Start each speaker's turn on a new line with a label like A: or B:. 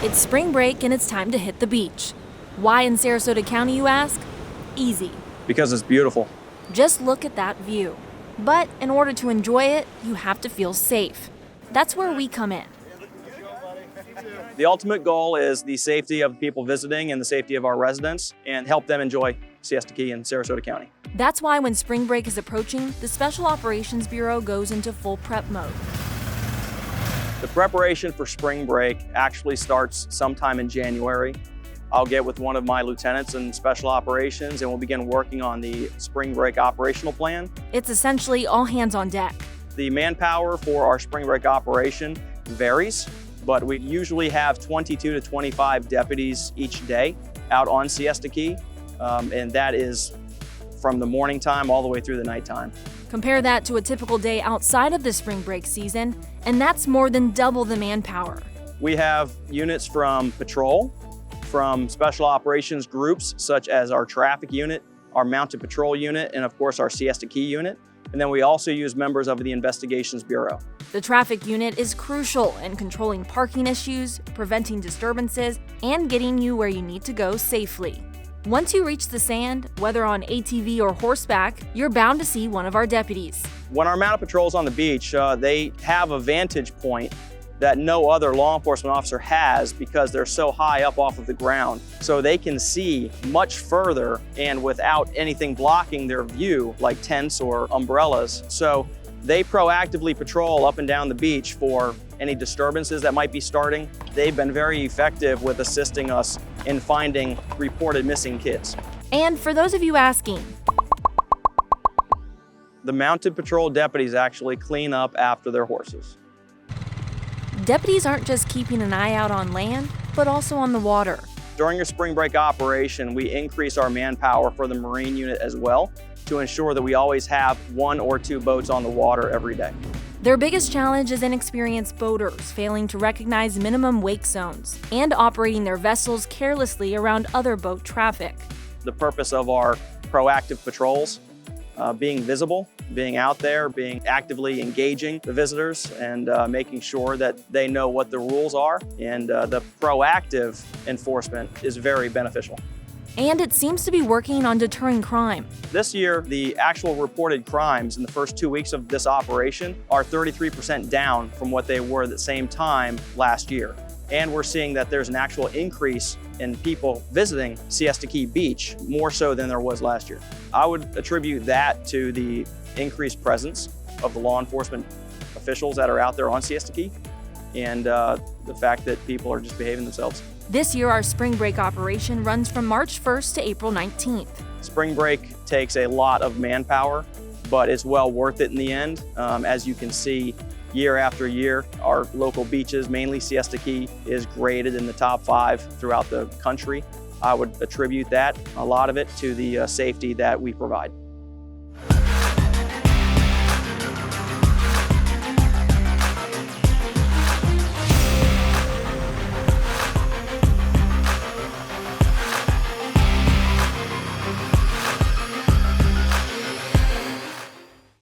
A: It's spring break and it's time to hit the beach. Why in Sarasota County, you ask? Easy.
B: Because it's beautiful.
A: Just look at that view. But in order to enjoy it, you have to feel safe. That's where we come in.
B: The ultimate goal is the safety of people visiting and the safety of our residents, and help them enjoy Siesta Key in Sarasota County.
A: That's why when spring break is approaching, the Special Operations Bureau goes into full prep mode.
B: The preparation for spring break actually starts sometime in January. I'll get with one of my lieutenants in Special Operations and we'll begin working on the spring break operational plan.
A: It's essentially all hands on deck.
B: The manpower for our spring break operation varies, but we usually have 22 to 25 deputies each day out on Siesta Key, and that is from the morning time all the way through the nighttime.
A: Compare that to a typical day outside of the spring break season, and that's more than double the manpower.
B: We have units from patrol, from special operations groups such as our traffic unit, our mounted patrol unit, and of course our Siesta Key unit. And then we also use members of the Investigations Bureau.
A: The traffic unit is crucial in controlling parking issues, preventing disturbances, and getting you where you need to go safely. Once you reach the sand, whether on ATV or horseback, you're bound to see one of our deputies.
B: When our mounted patrol's on the beach, they have a vantage point that no other law enforcement officer has because they're so high up off of the ground. So they can see much further and without anything blocking their view, like tents or umbrellas. So they proactively patrol up and down the beach for any disturbances that might be starting. They've been very effective with assisting us in finding reported missing kids.
A: And for those of you asking,
B: the mounted patrol deputies actually clean up after their horses.
A: Deputies aren't just keeping an eye out on land, but also on the water.
B: During a spring break operation, we increase our manpower for the Marine unit as well to ensure that we always have 1 or 2 boats on the water every day.
A: Their biggest challenge is inexperienced boaters failing to recognize minimum wake zones and operating their vessels carelessly around other boat traffic.
B: The purpose of our proactive patrols, being visible, being out there, being actively engaging the visitors and making sure that they know what the rules are, and the proactive enforcement is very beneficial.
A: And it seems to be working on deterring crime.
B: This year, the actual reported crimes in the first 2 weeks of this operation are 33% down from what they were at the same time last year. And we're seeing that there's an actual increase in people visiting Siesta Key Beach, more so than there was last year. I would attribute that to the increased presence of the law enforcement officials that are out there on Siesta Key, and the fact that people are just behaving themselves.
A: This year, our spring break operation runs from March 1st to April 19th.
B: Spring break takes a lot of manpower, but it's well worth it in the end. As you can see, year after year, our local beaches, mainly Siesta Key, is graded in the top 5 throughout the country. I would attribute that, a lot of it, to the safety that we provide.